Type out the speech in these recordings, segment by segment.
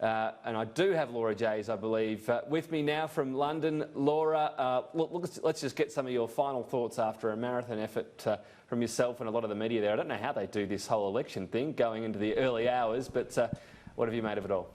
And I do have Laura Jays, I believe, with me now from London. Laura, let's just get some of your final thoughts after a marathon effort from yourself and a lot of the media there. I don't know how they do this whole election thing going into the early hours, but what have you made of it all?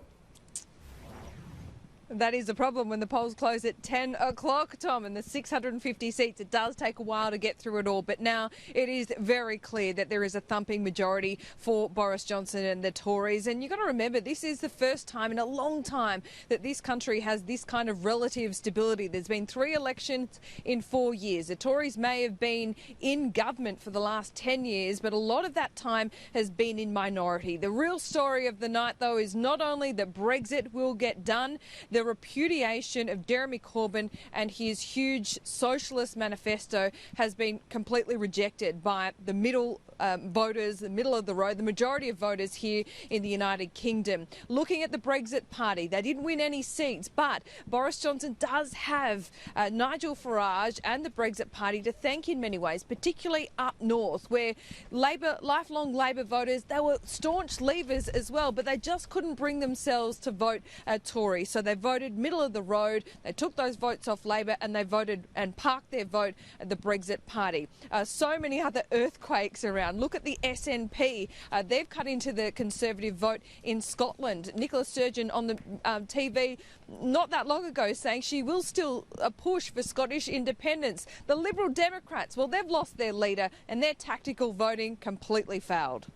That is the problem when the polls close at 10 o'clock, Tom, and the 650 seats. It does take a while to get through it all, but now it is very clear that there is a thumping majority for Boris Johnson and the Tories. And you've got to remember, this is the first time in a long time that this country has this kind of relative stability. There's been 3 elections in 4 years. The Tories may have been in government for the last 10 years, but a lot of that time has been in minority. The real story of the night, though, is not only that Brexit will get done, the repudiation of Jeremy Corbyn and his huge socialist manifesto has been completely rejected by the middle voters, the middle of the road, the majority of voters here in the United Kingdom. Looking at the Brexit Party, they didn't win any seats, but Boris Johnson does have Nigel Farage and the Brexit Party to thank in many ways, particularly up north, where lifelong Labor voters, they were staunch Leavers as well, but they just couldn't bring themselves to vote Tory. So they voted middle of the road, they took those votes off Labor and they voted and parked their vote at the Brexit Party. So many other earthquakes around. Look at the SNP. They've cut into the Conservative vote in Scotland. Nicola Sturgeon on the TV not that long ago saying she will still push for Scottish independence. The Liberal Democrats, well, they've lost their leader and their tactical voting completely failed.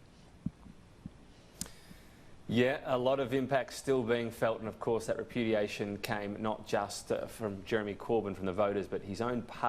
Yeah, a lot of impact still being felt, and of course that repudiation came not just from Jeremy Corbyn, from the voters, but his own party.